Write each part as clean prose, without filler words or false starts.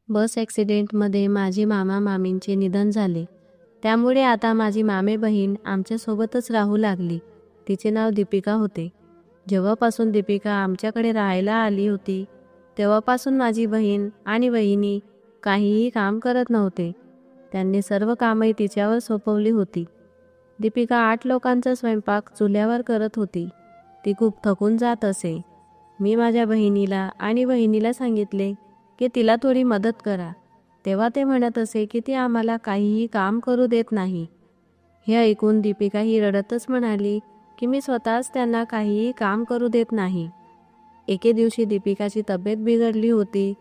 बस ॲक्सिडेंटमध्ये माझी मामा-मामींचे निधन झाले. त्यामुळे आता माझी मामे बहीण आमच्यासोबतच राहू लागली. तिचे नाव दीपिका होते. जेव्हापासून दीपिका आमच्याकडे राहायला आली होती, तेव्हापासून माझी बहीण आणि वहिनी काहीही काम करत नव्हते. त्यांनी सर्व कामही तिच्यावर सोपवली होती. दीपिका 8 लोकांचा स्वयंपाक चुल्यावर करत होती. ती खूप थकून जात असे. मी माझ्या बहिणीला आणि वहिनीला सांगितले की तिला थोडी मदत करा. तेव्हा ते म्हणत असे की ती आम्हाला काहीही काम करू देत नाही. हे ऐकून दीपिका ही रडतच म्हणाली की मी स्वतःच त्यांना काहीही काम करू देत नाही. एके दिवशी दीपिकाची तब्येत बिघडली होती.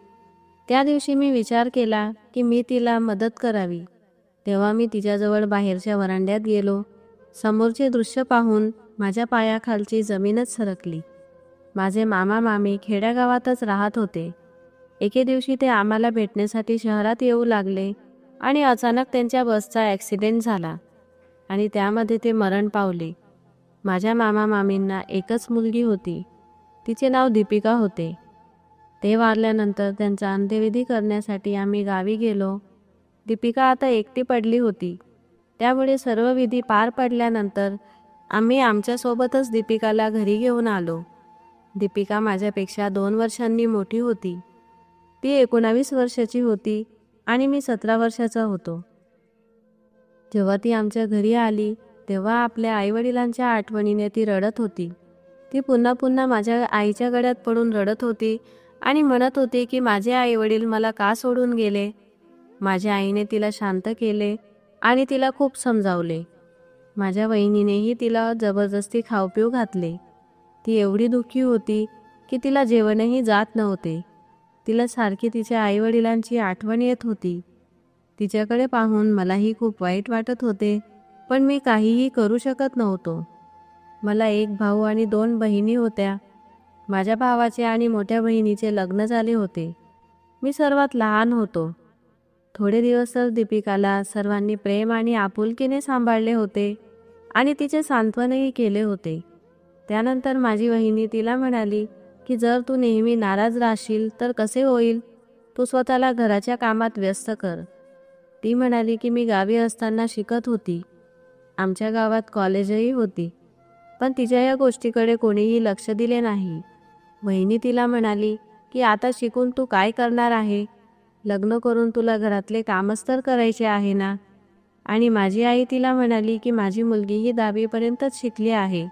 त्या दिवशी मी विचार केला की मी तिला मदत करावी. तेव्हा मी तिच्याजवळ बाहेरच्या वरांड्यात गेलो. समोरचे दृश्य पाहून माझ्या पायाखालची जमीनच सरकली. माझे मामा-मामी खेड्यागावातच राहत होते. एके दिवशी ते आम्हाला भेटण्यासाठी शहरात येऊ लागले आणि अचानक त्यांच्या बसचा ॲक्सिडेंट झाला आणि त्यामध्ये ते मरण पावले. माझ्या मामा-मामींना एकच मुलगी होती. तिचे नाव दीपिका होते. ते वारल्यानंतर त्यांचा अंत्यविधी करण्यासाठी आम्ही गावी गेलो. दीपिका आता एकटी पडली होती. त्यामुळे सर्व विधी पार पडल्यानंतर आम्ही आमच्यासोबतच दीपिकाला घरी घेऊन आलो. दीपिका माझ्यापेक्षा 2 वर्षांनी मोठी होती. ती 19 वर्षाची होती आणि मी 17 वर्षाचा होतो. जेव्हा ती आमच्या घरी आली तेव्हा आपल्या आईवडिलांच्या आठवणीने ती रडत होती. ती पुन्हा पुन्हा माझ्या आईच्या गळ्यात पडून रडत होती आणि म्हणत होती की माझे आईवडील मला का सोडून गेले. माझ्या आईने तिला शांत केले आणि तिला खूप समजावले. माझ्या वहिनीनेही तिला जबरदस्ती खाऊपिऊ घातले. ती एवढी दुःखी होती की तिला जेवणही जात नव्हते. तिला सारखी तिच्या आईवडिलांची आठवण येत होती. तिच्याकडे पाहून मलाही खूप वाईट वाटत होते, पण मी काहीही करू शकत नव्हतो. मला 1 भाऊ आणि 2 बहिणी होत्या. माझ्या भावाचे आणि मोठ्या बहिणीचे लग्न झाले होते. मी सर्वात लहान होतो. थोडे दिवस तर दीपिकाला सर्वांनी प्रेम आणि आपुलकीने सांभाळले होते आणि तिचे सांत्वनही केले होते. त्यानंतर माझी वहिनी तिला म्हणाली की जर तू नेहमी नाराज राहशील तर कसे होईल. तू स्वतःला घराच्या कामात व्यस्त कर. ती म्हणाली की मी गावी असताना शिकत होती. आमच्या गावात कॉलेजही होती, पण तिच्या या गोष्टीकडे कोणीही लक्ष दिले नाही. वहिनी तिला म्हणाली की आता शिकून तू काय करणार आहे. लग्न करून तुला घरातले कामच तर करायचे आहे ना. आणि माझी आई तिला म्हणाली की माझी मुलगी ही 10वी पर्यंतच शिकली आहे.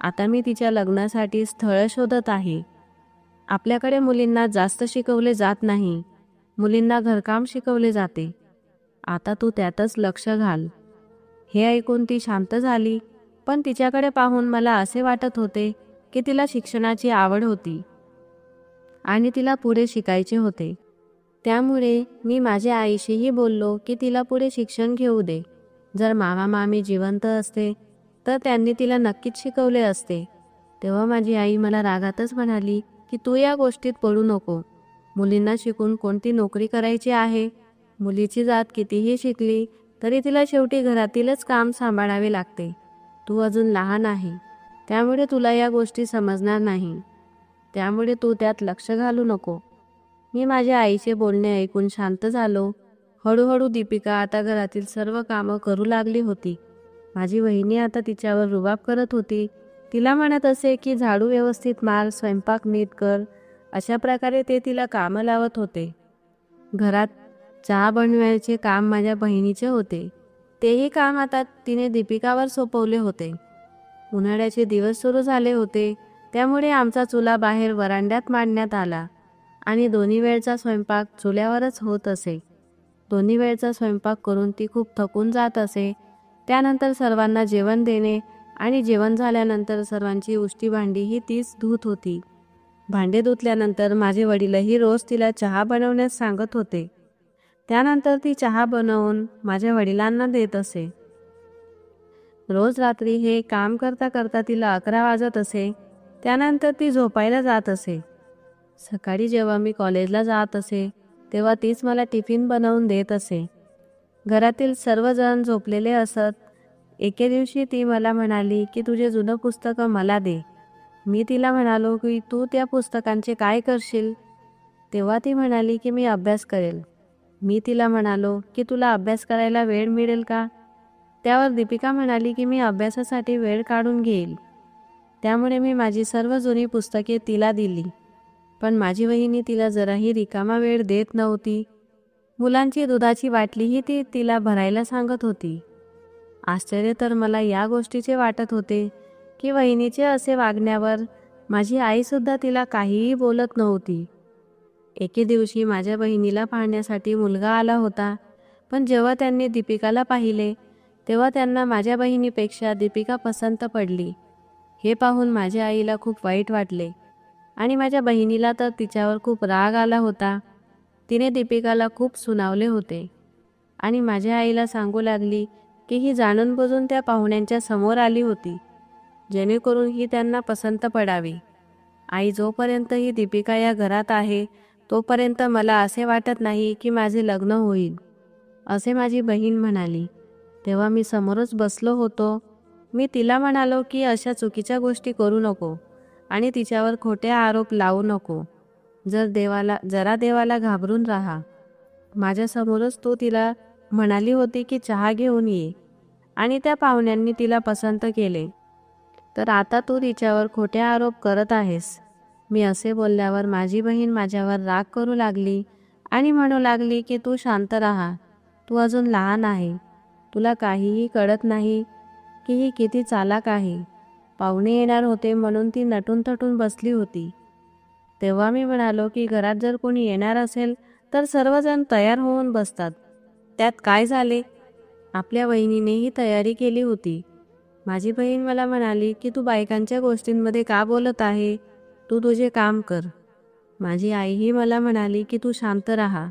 आता मी तिच्या लग्नासाठी स्थळ शोधत आहे. आपल्याकडे मुलींना जास्त शिकवले जात नाही. मुलींना घरकाम शिकवले जाते. आता तू त्यातच लक्ष घाल. हे ऐकून ती शांत झाली, पण तिच्याकडे पाहून मला असे वाटत होते की तिला शिक्षणाची आवड होती आणि तिला पुढे शिकायचे होते. त्यामुळे मी माझ्या आईशीही बोललो की तिला पुढे शिक्षण घेऊ दे. जर मामा-मामी जिवंत असते तर त्यांनी तिला नक्कीच शिकवले असते. तेव्हा माझी आई मला रागातच म्हणाली की तू या गोष्टीत पडू नको. मुलींना शिकून कोणती नोकरी करायची आहे. मुलीची जात कितीही शिकली तरी तिला शेवटी घरातीलच काम सांभाळावे लागते. तू अजून लहान आहे, त्यामुळे तुला या गोष्टी समजणार नाही. त्यामुळे तू त्यात लक्ष घालू नको. मी माझ्या आईचे बोलणे ऐकून शांत झालो. हळूहळू दीपिका आता घरातील सर्व कामं करू लागली होती. माझी वहिनी आता तिच्यावर रुबाब करत होती. तिला म्हणत असे की झाडू व्यवस्थित मार, स्वयंपाक नीट कर. अशा प्रकारे ते तिला कामं लावत होते. घरात चहा बनवायचे काम माझ्या बहिणीचे होते. तेही काम आता तिने दीपिकावर सोपवले होते. उन्हाळ्याचे दिवस सुरू झाले होते, त्यामुळे आमचा चुला बाहेर वरांड्यात मांडण्यात आला आणि दोन्ही वेळचा स्वयंपाक चुल्यावरच होत असे. दोन्ही वेळचा स्वयंपाक करून ती खूप थकून जात असे. त्यानंतर सर्वांना जेवण देणे आणि जेवण झाल्यानंतर सर्वांची उष्टी भांडीही तीच धुत होती. भांडे धुतल्यानंतर माझे वडीलही रोज तिला चहा बनवण्यास सांगत होते. त्यानंतर ती चहा बनवून माझ्या वडिलांना देत असे. रोज रात्री हे काम करता करता तिला 11 वाजत असे. त्यानंतर ती झोपायला जात असे. सकाळी जेव्हा मी कॉलेजला जात असे तेव्हा तीच मला टिफिन बनवून देत असे. घरातील सर्वजण झोपलेले असत. एके दिवशी ती मला म्हणाली की तुझे जुनं पुस्तकं मला दे. मी तिला म्हणालो की तू त्या पुस्तकांचे काय करशील. तेव्हा ती म्हणाली की मी अभ्यास करेल. मी तिला म्हणालो की तुला अभ्यास करायला वेळ मिळेल का? त्यावर दीपिका म्हणाली की मी अभ्यासासाठी वेळ काढून घेईल. त्यामुळे मी माझी सर्व जुनी पुस्तके तिला दिली. पण माझी वहिनी तिला जराही रिकामा वेळ देत नव्हती. मुलांची दुधाची बाटलीही ती तिला भरायला सांगत होती. आश्चर्य तर मला या गोष्टीचे वाटत होते की वहिनीचे असे वागण्यावर माझी आईसुद्धा तिला काहीही बोलत नव्हती. एके दिवशी माझ्या बहिणीला पाहण्यासाठी मुलगा आला होता, पण जेव्हा त्यांनी दीपिकाला पाहिले तेव्हा त्यांना माझ्या बहिणीपेक्षा दीपिका पसंत पडली. हे पाहून माझ्या आईला खूप वाईट वाटले आणि माझ्या बहिणीला तर तिच्यावर खूप राग आला होता. तिने दीपिकाला खूप सुनावले होते आणि माझ्या आईला सांगू लागली की ही जाणून बुजून त्या पाहुण्यांच्या समोर आली होती, जेणेकरून ही त्यांना पसंत पडावी. आई, जोपर्यंत ही दीपिका या घरात आहे तोपर्यंत मला असे वाटत नाही की माझे लग्न होईल, असे माझी बहीण म्हणाली. तेव्हा मी समोरच बसलो होतो. मी तिला म्हणालो की अशा चुकीच्या गोष्टी करू नको आणि तिच्यावर खोटे आरोप लावू नको. जरा देवाला घाबरून राहा. माझ्यासमोरच तो तिला म्हणाली होती की चहा घेऊन ये आणि त्या पाहुण्यांनी तिला पसंत केले, तर आता तू तिच्यावर खोटे आरोप करत आहेस. मी असे बोलल्यावर माझी बहीण माझ्यावर राग करू लागली आणि म्हणू लागली की तू शांत राहा, तू अजून लहान आहे, तुला काहीही कळत नाही की ही किती चालाक आहे. पाहुणे येणार होते म्हणून ती नटून थटून बसली होती. तेव्हा मी म्हणालो की घरात जर कोणी येणार असेल तर सर्वजण तयार होऊन बसतात, त्यात काय झाले? आपल्या वहिनीनेही तयारी केली होती. माझी बहीण मला म्हणाली की तू बायकांच्या गोष्टींमध्ये का बोलत आहे, तू तुझे काम कर. माझी आईही मला म्हणाली की तू शांत राहा,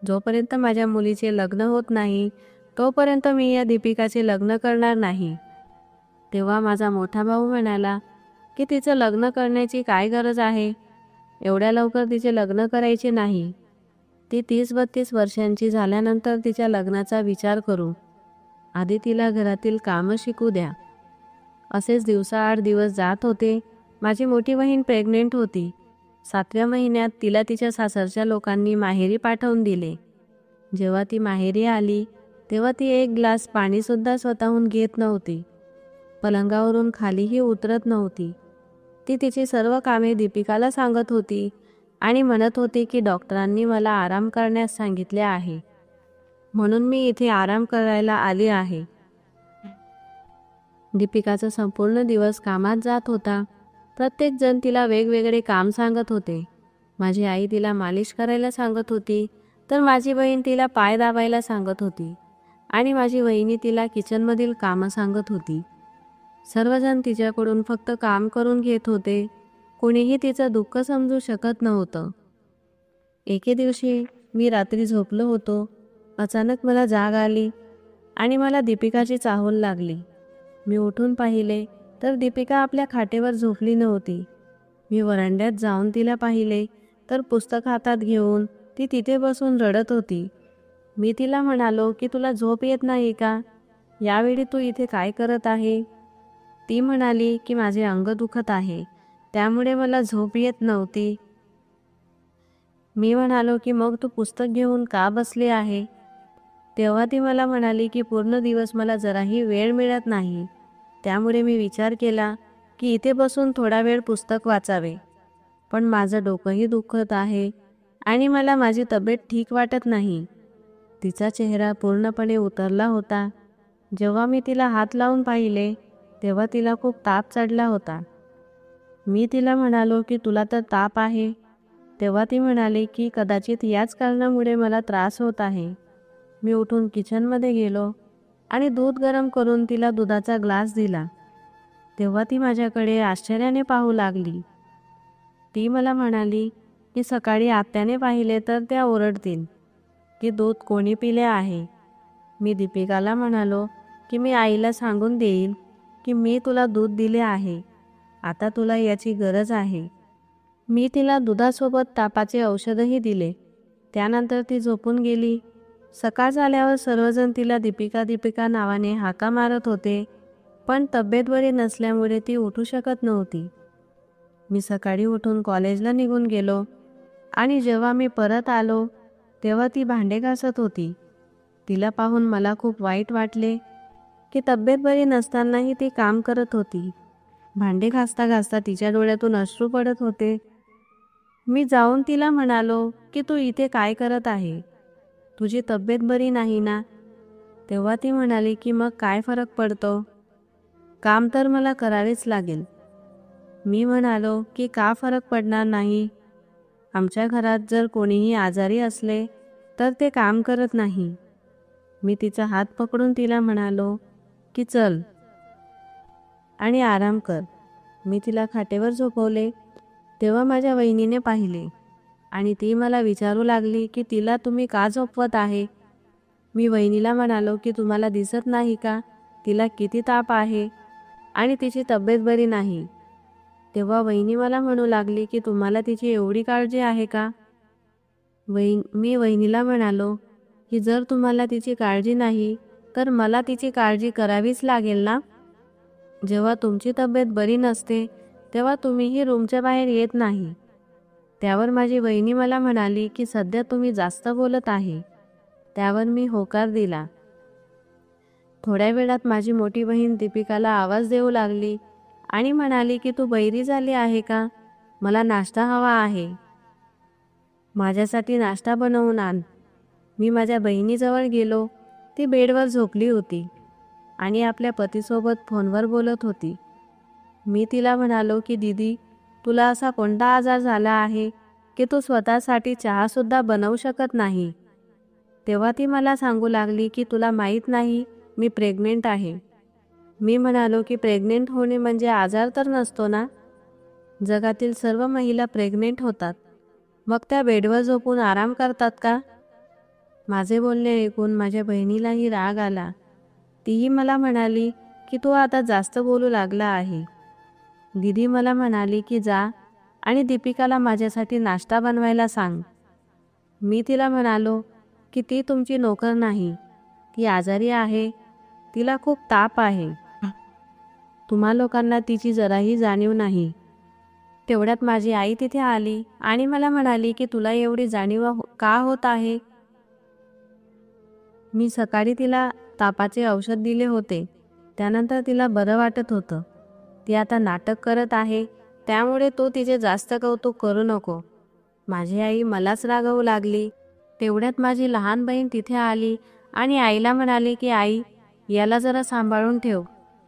जोपर्यंत माझ्या मुलीचे लग्न होत नाही तोपर्यंत मी या दीपिकाचे लग्न करणार नाही. तेव्हा माझा मोठा भाऊ म्हणाला की तिचं लग्न करण्याची काय गरज आहे, एवढ्या लवकर तिचे लग्न करायचे नाही. ती 30-32 वर्षांची झाल्यानंतर तिच्या लग्नाचा विचार करू, आधी तिला घरातील कामं शिकू द्या. असेच दिवसाआड दिवस जात होते. माझी मोठी बहीण प्रेग्नेंट होती. 7व्या महिन्यात तिला तिच्या सासरच्या लोकांनी माहेरी पाठवून दिले. जेव्हा ती माहेरी आली तेव्हा ती एक ग्लास पाणीसुद्धा स्वतःहून घेत नव्हती, पलंगावरून खालीही उतरत नव्हती. ती तिची सर्व कामे दीपिकाला सांगत होती आणि म्हणत होती की डॉक्टरांनी मला आराम करण्यास सांगितले आहे, म्हणून मी इथे आराम करायला आली आहे. दीपिकाचा संपूर्ण दिवस कामात जात होता. प्रत्येकजण तिला वेगवेगळे काम सांगत होते. माझी आई तिला मालिश करायला सांगत होती, तर माझी बहीण तिला पाय दाबायला सांगत होती आणि माझी वहिनी तिला किचनमधील कामं सांगत होती. सर्वजण तिच्याकडून फक्त काम करून घेत होते. कोणीही तिचं दुःख समजू शकत नव्हतं. एके दिवशी मी रात्री झोपलो होतो. अचानक मला जाग आली आणि मला दीपिकाची चाहूल लागली. मी उठून पाहिले तर दीपिका आपल्या खाटेवर झोपली नव्हती. मी वरांड्यात जाऊन तिला पाहिले तर पुस्तक हातात घेऊन ती तिथे बसून रडत होती. मी तिला म्हणालो की तुला झोप येत नाही का? यावेळी तू इथे काय करत आहे? ती म्हणाली की माझे अंग दुखत आहे, त्यामुळे मला झोप येत नव्हती. मी म्हणालो की मग तू पुस्तक घेऊन का बसली आहे? तेव्हा ती मला म्हणाली की पूर्ण दिवस मला जराही वेळ मिळत नाही, त्यामुळे मी विचार केला की इथे बसून थोडा वेळ पुस्तक वाचावे. पण माझं डोकंही दुखत आहे आणि मला माझी तब्येत ठीक वाटत नाही. तिचा चेहरा पूर्णपणे उतरला होता. जेव्हा मी तिला हात लावून पाहिले तेव्हा तिला खूप ताप चढला होता. मी तिला म्हणालो की तुला तर ताप आहे. तेव्हा ती म्हणाली की कदाचित याच कारणामुळे मला त्रास होत आहे. मी उठून किचनमध्ये गेलो आणि दूध गरम करून तिला दुधाचा ग्लास दिला. तेव्हा ती माझ्याकडे आश्चर्याने पाहू लागली. ती मला म्हणाली की सकाळी आत्याने पाहिले तर त्या ओरडतील की दूध कोणी पिले आहे. मी दीपिकाला म्हणालो की मी आईला सांगून देईल की मी तुला दूध दिले आहे, आता तुला याची गरज आहे. मी तिला दुधासोबत तापाचे औषधही दिले. त्यानंतर ती झोपून गेली. सकाळ झाल्यावर सर्वजण तिला दीपिका दीपिका नावाने हाका मारत होते, पण तब्येत बरी नसल्यामुळे ती उठू शकत नव्हती. मी सकाळी उठून कॉलेजला निघून गेलो. आणि जेव्हा मी परत आलो तेव्हा ती भांडे घासत होती. तिला पाहून मला खूप वाईट वाटले की तब्येत बरी नसतानाही ती काम करत होती. भांडे घासता घासता तिच्या डोळ्यातून अश्रू पडत होते. मी जाऊन तिला म्हणालो की तू इथे काय करत आहे? तुझी तब्येत बरी नाही ना? तेव्हा ती म्हणाली की मग काय फरक पडतो? काम तर मला करावेच लागेल. मी म्हणालो की का फरक पडणार नाही? आमच्या घरात जर कोणीही आजारी असले तर ते काम करत नाही. मी तिचा हात पकडून तिला म्हणालो की चल आणि आराम कर. मी तिला खाटेवर झोपवले. तेव्हा माझ्या वहिनीने पाहिले आणि ती मला विचारू लागली की तिला तुम्ही का झोपवत आहे? मी वहिनीला म्हणालो की तुम्हाला दिसत नाही का तिला किती ताप आहे आणि तिची तब्येत बरी नाही. तेव्हा वहिनी मला म्हणू लागली की तुम्हाला तिची एवढी काळजी आहे का? मी वहिनीला म्हणालो की जर तुम्हाला तिची काळजी नाही तर मला तिची काळजी करावीच लागेल ना? जेव्हा तुमची तब्येत बरी नसते तेव्हा तुम्हीही रूमच्या बाहेर येत नाही. त्यावर माझी वहिनी मला म्हणाली की सध्या तुम्ही जास्त बोलत आहे. त्यावर मी होकार दिला. थोड्या वेळात माझी मोठी बहीण दीपिकाला आवाज देऊ लागली आणि म्हणाली की तू बहिरी झाली आहे का? मला नाश्ता हवा आहे. माझ्यासाठी नाश्ता बनवून आण. मी माझ्या बहिणीजवळ गेलो. ती बेडवर झोपली होती आणि आपल्या पतीसोबत फोनवर बोलत होती. मी तिला म्हणालो की दीदी, तुला असा कोणता आजार झाला आहे की तू स्वतःसाठी चहासुद्धा बनवू शकत नाही? तेव्हा ती मला सांगू लागली की तुला माहीत नाही मी प्रेग्नेंट आहे. मी म्हणालो की प्रेग्नेंट होणे म्हणजे आजार तर नसतो ना? जगातील सर्व महिला प्रेग्नेंट होतात. मग त्या बेडवर झोपून आराम करतात का? माझे बोलणे ऐकून माझ्या बहिणीलाही राग आला. तीही मला म्हणाली की तू आता जास्त बोलू लागला आहे. दीदी मला म्हणाली की जा आणि दीपिकाला माझ्यासाठी नाश्ता बनवायला सांग. मी तिला म्हणालो की ती तुमची नोकर नाही. ती आजारी आहे. तिला खूप ताप आहे. तुम्हा लोकांना तिची जराही जाणीव नाही. तेवढ्यात माझी आई तिथे आली आणि मला म्हणाली की तुला एवढी जाणीव का होत आहे? मी सकाळी तिला तापाचे औषध दिले होते. त्यानंतर तिला बरं वाटत होतं. ती आता नाटक करत आहे, त्यामुळे तू तिचे जास्त कौतुक करू नको. माझी आई मलाच रागवू लागली. तेवढ्यात माझी लहान बहीण तिथे आली आणि आईला म्हणाली की आई, याला जरा सांभाळून ठेव.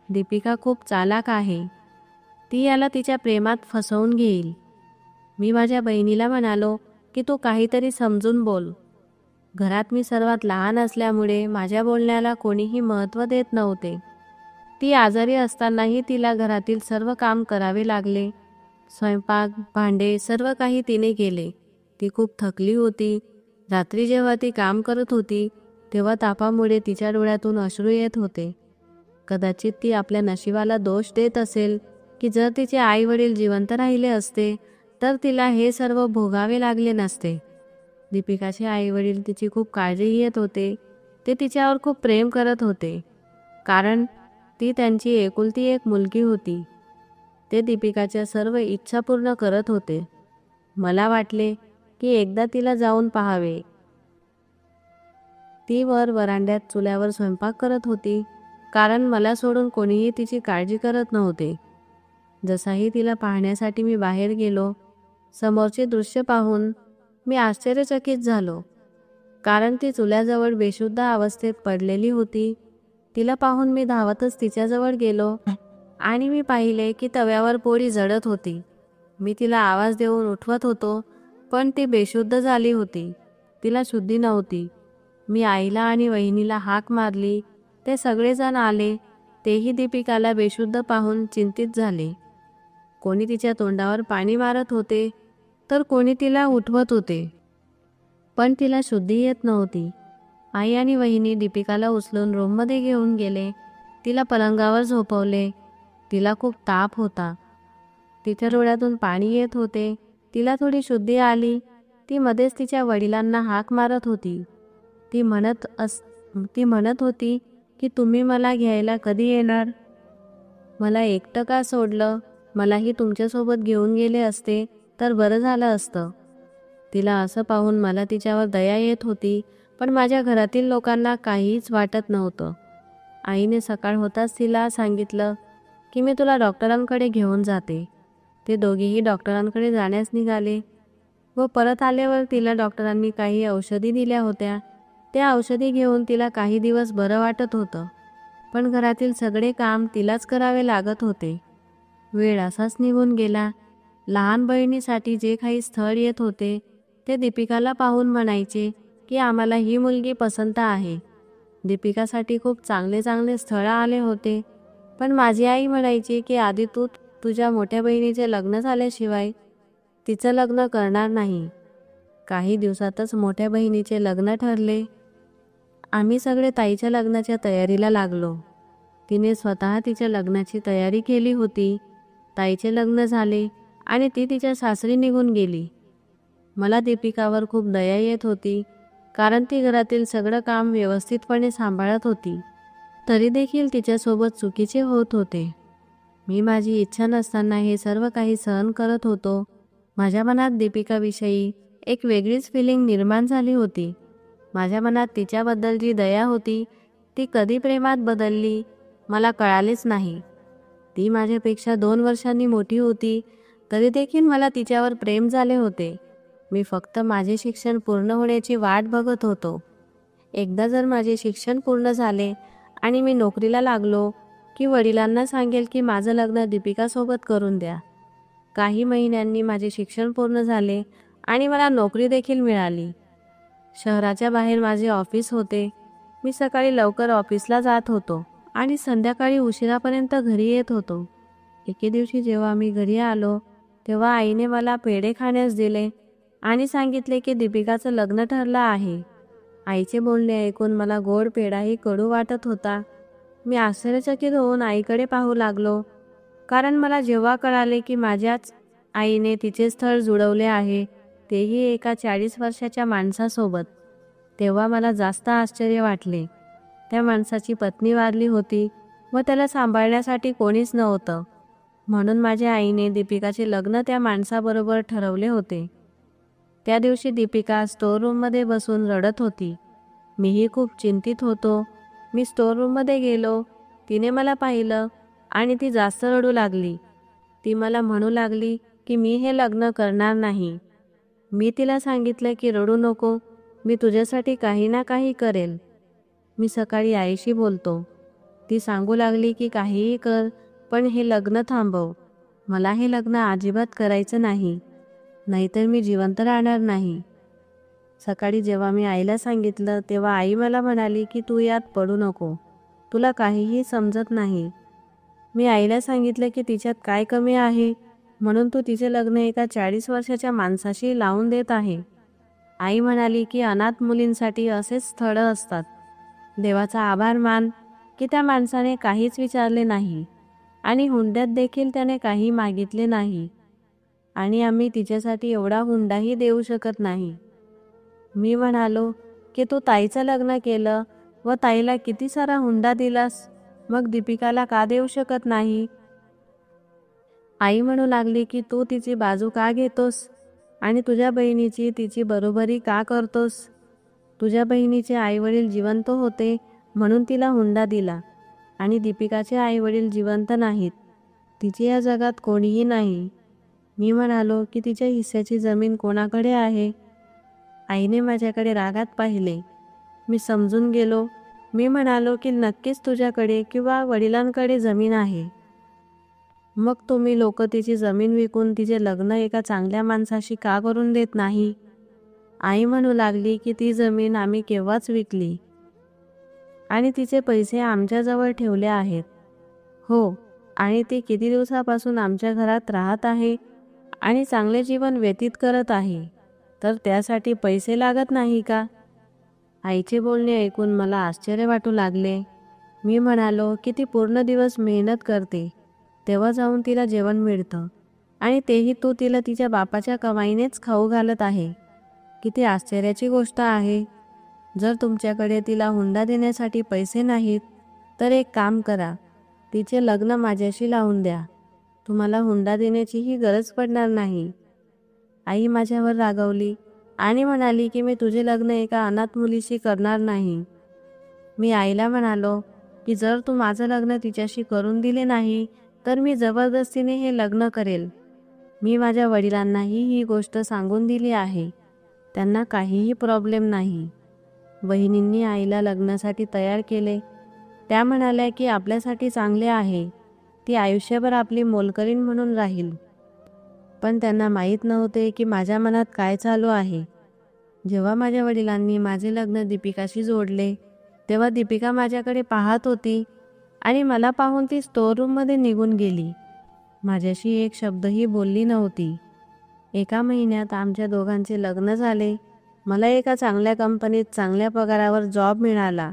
दीपिका खूप चालाक आहे. ती याला तिच्या प्रेमात फसवून घेईल. मी माझ्या बहिणीला म्हणालो की तू काहीतरी समजून बोल. घरात मी सर्वात लहान असल्यामुळे माझ्या बोलण्याला कोणीही महत्त्व देत नव्हते. ती आजारी असतानाही तिला घरातील सर्व काम करावे लागले. स्वयंपाक, भांडे सर्व काही तिने केले. ती खूप थकली होती. रात्री जेव्हा ती काम करत होती तेव्हा तापामुळे तिच्या डोळ्यातून अश्रू येत होते. कदाचित ती आपल्या नशिबाला दोष देत असेल की जर तिचे आई वडील जिवंत राहिले असते तर तिला हे सर्व भोगावे लागले नसते. दीपिकाचे आई वडील तिची खूप काळजी घेत होते. ते तिच्यावर खूप प्रेम करत होते कारण ती त्यांची एकुलती एक मुलगी होती. ते दीपिकाच्या सर्व इच्छा पूर्ण करत होते. मला वाटले की एकदा तिला जाऊन पाहावे. ती वरांड्यात चुल्यावर स्वयंपाक करत होती कारण मला सोडून कोणीही तिची काळजी करत नव्हते. जसाही तिला पाहण्यासाठी मी बाहेर गेलो, समोरचे दृश्य पाहून मी आश्चर्यचकित झालो कारण ती चुल्याजवळ बेशुद्ध अवस्थेत पडलेली होती. तिला पाहून मी धावतच तिच्याजवळ गेलो आणि मी पाहिले की तव्यावर पोळी जळत होती. मी तिला आवाज देऊन उठवत होतो पण ती बेशुद्ध झाली होती. तिला शुद्धी नव्हती. मी आईला आणि वहिनीला हाक मारली. ते सगळेजण आले. तेही दीपिकाला बेशुद्ध पाहून चिंतित झाले. कोणी तिच्या तोंडावर पाणी मारत होते तर कोणी तिला उठवत होते, पण तिला शुद्धी येत नव्हती. आई आणि वहिनी दीपिकाला उचलून रूममध्ये घेऊन गेले. तिला पलंगावर झोपवले. तिला खूप ताप होता. तिच्या डोळ्यातून पाणी येत होते. तिला थोडी शुद्धी आली. ती मध्येच तिच्या वडिलांना हाक मारत होती. ती म्हणत होती की तुम्ही मला घ्यायला कधी येणार? मला एकटं का सोडलं? मलाही तुमच्यासोबत घेऊन गेले असते तर बरं झालं असतं. तिला असं पाहून मला तिच्यावर दया येत होती, पण माझ्या घरातील लोकांना काहीच वाटत नव्हतं. आईने सकाळ होताच तिला सांगितलं की मी तुला डॉक्टरांकडे घेऊन जाते. ते दोघेही डॉक्टरांकडे जाण्यास निघाले व परत आल्यावर तिला डॉक्टरांनी काही औषधी दिल्या होत्या. त्या औषधी घेऊन तिला काही दिवस बरं वाटत होतं, पण घरातील सगळे काम तिलाच करावे लागत होते. वेळ असाच निघून गेला. लहान बहिणीसाठी जे काही स्थळ येत होते ते दीपिकाला पाहून म्हणायचे की आम्हाला ही मुलगी पसंत आहे. दीपिकासाठी खूप चांगले चांगले स्थळं आले होते, पण माझी आई म्हणायची की आधी तू तुझ्या मोठ्या बहिणीचे लग्न झाल्याशिवाय तिचं लग्न करणार नाही. काही दिवसातच मोठ्या बहिणीचे लग्न ठरले. आम्ही सगळे ताईच्या लग्नाच्या तयारीला लागलो. तिने स्वतः तिच्या लग्नाची तयारी केली होती. ताईचे लग्न झाले आणि ती तिच्या सासरी निघून गेली. मला दीपिकावर खूप दया येत होती, कारण ती घरातील सगळं काम व्यवस्थितपणे सांभाळत होती. तरी देखील तिच्यासोबत चुकीचे होत होते. मी माझी इच्छा नसताना हे सर्व काही सहन करत होतो. माझ्या मनात दीपिकाविषयी एक वेगळीच फिलिंग निर्माण झाली होती. माझ्या मनात तिच्याबद्दल जी दया होती ती कधी प्रेमात बदलली मला कळालेच नाही. ती माझ्यापेक्षा 2 वर्षांनी मोठी होती, तरी देखील मला तिच्यावर प्रेम झाले होते. मी फक्त माझे शिक्षण पूर्ण होण्याची वाट बघत होतो. एकदा जर माझे शिक्षण पूर्ण झाले आणि मी नोकरीला लागलो की वडिलांना सांगेल की माझं लग्न दीपिकासोबत करून द्या. काही महिन्यांनी माझे शिक्षण पूर्ण झाले आणि मला नोकरी देखील मिळाली. शहराच्या बाहेर माझे ऑफिस होते. मी सकाळी लवकर ऑफिसला जात होतो आणि संध्याकाळी उशिरापर्यंत घरी येत होतो. एके दिवशी जेव्हा मी घरी आलो तेव्हा आईने मला पेढे खाण्यास दिले आणि सांगितले की दीपिकाचं लग्न ठरलं आहे. आईचे बोलणे ऐकून मला गोड पेढाही कडू वाटत होता. मी आश्चर्यचकित होऊन आईकडे पाहू लागलो, कारण मला जेव्हा कळाले की माझ्याच आईने तिचे स्थळ जुळवले आहे, तेही एका 40 वर्षाच्या माणसासोबत, तेव्हा मला जास्त आश्चर्य वाटले. त्या माणसाची पत्नी वारली होती व त्याला सांभाळण्यासाठी कोणीच नव्हतं, म्हणून माझ्या आईने दीपिकाचे लग्न त्या माणसाबरोबर ठरवले होते. त्या दिवशी दीपिका स्टोर रूममध्ये बसून रडत होती. मीही खूप चिंतित होतो. मी स्टोर रूममध्ये गेलो. तिने मला पाहिलं आणि ती जास्त रडू लागली. ती मला म्हणू लागली की मी हे लग्न करणार नाही. मी तिला सांगितलं की रडू नको, मी तुझ्यासाठी काही ना काही करेल. मी सकाळी आईशी बोलतो. ती सांगू लागली की काहीही कर, पण हे लग्न थांबव. मला हे लग्न अजिबात करायचं नाही, नाहीतर मी जिवंत राहणार नाही. सकाळी जेव्हा मी आईला सांगितलं तेव्हा आई मला म्हणाली की तू यात पडू नको, तुला काहीही समजत नाही. मी आईला सांगितलं की तिच्यात काय कमी आहे म्हणून तू तिचे लग्न एका 40 वर्षाच्या माणसाशी लावून देत आहे. आई म्हणाली की अनाथ मुलींसाठी असेच स्थळं असतात. देवाचा आभार मान की त्या माणसाने काहीच विचारले नाही आणि हुंड्यात देखील त्याने काही मागितले नाही, आणि आम्ही तिच्यासाठी एवढा हुंडाही देऊ शकत नाही. मी म्हणालो की तू ताईचं लग्न केलं व ताईला किती सारा हुंडा दिलास, मग दीपिकाला का देऊ शकत नाही? आई म्हणू लागली की तू तिची बाजू का घेतोस आणि तुझ्या बहिणीची तिची बरोबरी का करतोस? तुझ्या बहिणीचे आईवडील जिवंत होते म्हणून तिला हुंडा दिला, आणि दीपिकाचे आईवडील जिवंत नाहीत, तिची या जगात कोणीही नाही. मी म्हणालो की तिच्या हिस्स्याची जमीन कोणाकडे आहे? आईने माझ्याकडे रागात पाहिले. मी समजून गेलो. मी म्हणालो की नक्कीच तुझ्याकडे किंवा वडिलांकडे जमीन आहे. मग तुम्ही लोक तिची जमीन विकून तिचे लग्न एका चांगल्या माणसाशी का करून देत नाही? आई म्हणू लागली की ती जमीन आम्ही केव्हाच विकली आणि तिचे पैसे आमच्याजवळ ठेवले आहेत. हो, आणि ती किती दिवसापासून आमच्या घरात राहत आहे आणि चांगले जीवन व्यतीत करत आहे, तर त्यासाठी पैसे लागत नाही का? आईचे बोलणे ऐकून मला आश्चर्य वाटू लागले. मी म्हणालो की ती पूर्ण दिवस मेहनत करते, तेव्हा जाऊन तिला जेवण मिळतं, आणि तेही तू तिला तिच्या बापाच्या कमाईनेच खाऊ घालत आहे. किती आश्चर्याची गोष्ट आहे. जर तुमच्याकडे तिला हुंडा देण्यासाठी पैसे नाहीत तर एक काम करा, तिचे लग्न माझ्याशी लावून द्या. तुम्हाला हुंडा देण्याचीही गरज पडणार नाही. आई माझ्यावर रागावली आणि म्हणाली की मी तुझे लग्न एका अनाथ मुलीशी करणार नाही. मी आईला म्हणालो की जर तू माझं लग्न तिच्याशी करून दिले नाही तर मी जबरदस्तीने हे लग्न करेल. मी माझ्या वडिलांनाही ही गोष्ट सांगून दिली आहे. त्यांना काहीही प्रॉब्लेम नाही. बहिणींनी आईला लग्नासाठी तयार केले. त्या म्हणाल्या की आपल्यासाठी चांगले आहे, ती आयुष्यभर आपली मोलकरीण म्हणून राहील. पण त्यांना माहीत नव्हते की माझ्या मनात काय चालू आहे. जेव्हा माझ्या वडिलांनी माझे लग्न दीपिकाशी जोडले तेव्हा दीपिका माझ्याकडे पाहत होती आणि मला पाहून ती स्टोअररूममध्ये निघून गेली. माझ्याशी एक शब्दही बोलली नव्हती. एका महिन्यात आमच्या दोघांचे लग्न झाले. मला एका चांगल्या कंपनीत चांगल्या पगारावर जॉब मिळाला.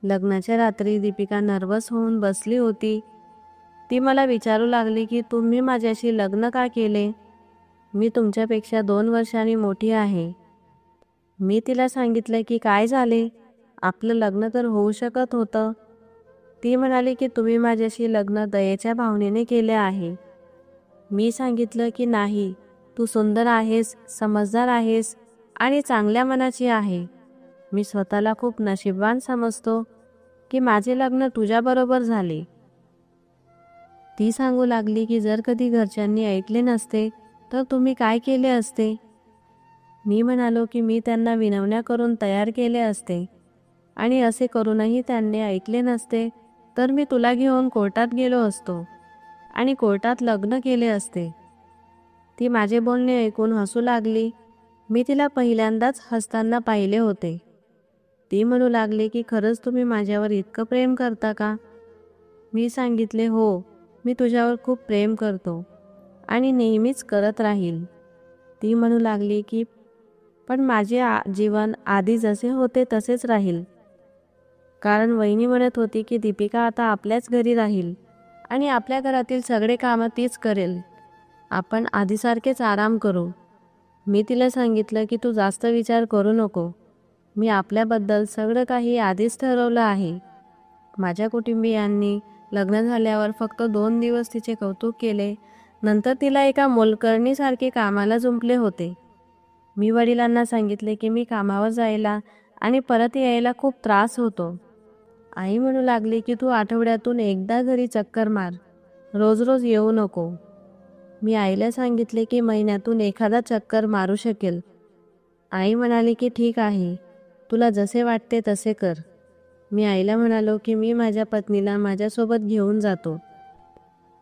लग्नाच्या रात्री दीपिका नर्वस होऊन बसली होती. ती मला विचारू लागली की तुम्ही माझ्याशी लग्न का केले? मी तुमच्यापेक्षा 2 वर्षांनी मोठी आहे. मी तिला सांगितलं की काय झाले, आपलं लग्न तर होऊ शकत होतं. ती म्हणाली की तुम्ही माझ्याशी लग्न दयेच्या भावनेने केले आहे. मी सांगितलं की नाही, तू सुंदर आहेस, समजदार आहेस आणि चांगल्या मनाची आहे. मी स्वतःला खूप नशीबवान समजतो की माझे लग्न तुझ्याबरोबर झाले. ती सांगू लागली की जर कधी घरच्यांनी ऐकले नसते तर तुम्ही काय केले असते? मी म्हणालो की मी त्यांना विनवण्या करून तयार केले असते आणि असे करूनही त्यांनी ऐकले नसते तर मी तुला घेऊन कोर्टात गेलो असतो आणि कोर्टात लग्न केले असते. ती माझे बोलणे ऐकून हसू लागली. मी तिला पहिल्यांदाच हसताना पाहिले होते. ती म्हणू लागली की खरंच तुम्ही माझ्यावर इतकं प्रेम करता का? मी सांगितले हो, मी तुझ्यावर खूप प्रेम करतो आणि नेहमीच करत राहील. ती म्हणू लागली की पण माझे जीवन आधी जसे होते तसेच राहील. कारण वहिनी म्हणत होती की दीपिका आता आपल्याच घरी राहील आणि आपल्या घरातील सगळे कामं तीच करेल. आपण आधीसारखेच आराम करू. मी तिला सांगितलं की तू जास्त विचार करू नको. मी आपल्याबद्दल सगळं काही आधीच ठरवलं आहे. माझ्या कुटुंबियांनी लग्न झाल्यावर फक्त 2 दिवस तिचे कौतुक केले. नंतर तिला एका मोलकरणीसारखे कामाला जुंपले होते. मी वडिलांना सांगितले की मी कामावर जायला आणि परत यायला खूप त्रास होतो. आई म्हणू लागली की तू आठवड्यातून एकदा घरी चक्कर मार, रोज रोज येऊ नको. मी आईला सांगितले की महिन्यातून एखादा चक्कर मारू शकेल. आई म्हणाली की ठीक आहे, तुला जसे वाटते तसे कर. मी आईला म्हणालो की मी माझ्या पत्नीला माझ्यासोबत घेऊन जातो.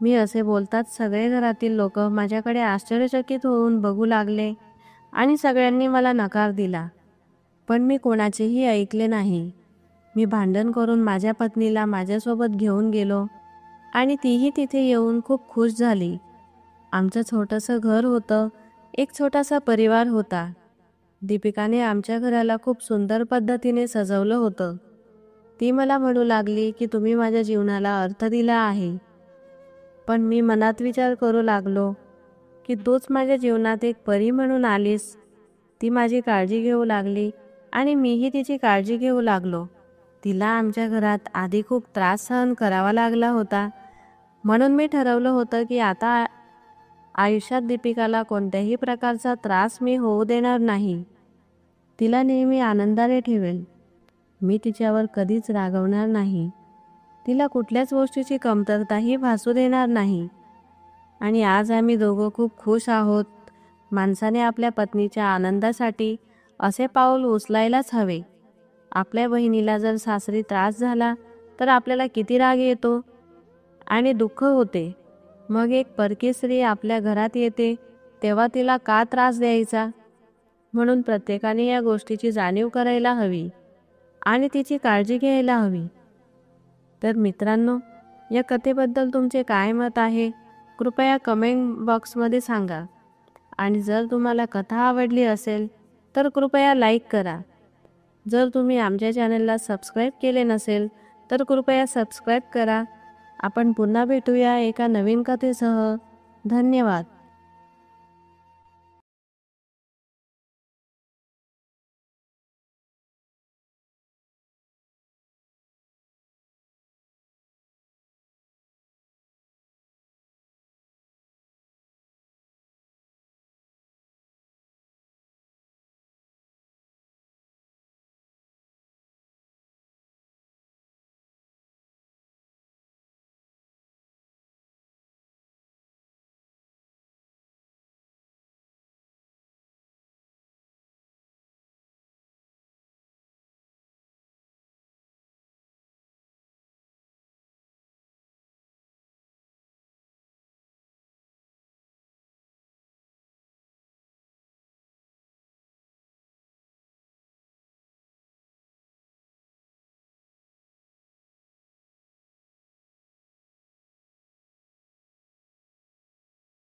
मी असे बोलताच सगळे घरातील लोक माझ्याकडे आश्चर्यचकित होऊन बघू लागले आणि सगळ्यांनी मला नकार दिला. पण मी कोणाचेही ऐकले नाही. मी भांडण करून माझ्या पत्नीला माझ्यासोबत घेऊन गेलो आणि तीही तिथे येऊन खूप खुश झाली. आमचं छोटंसं घर होतं, एक छोटासा परिवार होता. दीपिकाने आमच्या घराला खूप सुंदर पद्धतीने सजवलं होतं. ती मला म्हणू लागली की तुम्ही माझ्या जीवनाला अर्थ दिला आहे. पण मी मनात विचार करू लागलो की तूच माझ्या जीवनात एक परी म्हणून आलीस. ती माझी काळजी घेऊ लागली आणि मीही तिची काळजी घेऊ लागलो. तिला आमच्या घरात आधी खूप त्रास सहन करावा लागला होता. म्हणून मी ठरवलं होतं की आता आयुष्यात दीपिकाला कोणत्याही प्रकारचा त्रास मी होऊ देणार नाही. तिला नेहमी आनंदाने ठेवेल. मी तिच्यावर कधीच रागवणार नाही. तिला कुठल्याच गोष्टीची कमतरताही भासू देणार नाही. आणि आज आम्ही दोघं खूप खुश आहोत. माणसाने आपल्या पत्नीच्या आनंदासाठी असे पाऊल उचलायलाच हवे. आपल्या बहिणीला जर सासरी त्रास झाला तर आपल्याला किती राग येतो आणि दुःख होते. मग एक परकी स्त्री आपल्या घरात येते तेव्हा तिला का त्रास द्यायचा? म्हणून प्रत्येकाने या गोष्टीची जाणीव करायला हवी आणि तिची काळजी घ्यायला हवी. तर मित्रांनो, या कथेबद्दल तुमचे काय मत आहे कृपया कमेंट बॉक्समध्ये सांगा. आणि जर तुम्हाला कथा आवडली असेल तर कृपया लाईक करा. जर तुम्ही आमच्या चॅनलला सबस्क्राईब केले नसेल तर कृपया सबस्क्राईब करा. आपण पुन्हा भेटूया एका नवीन कथेसह. धन्यवाद.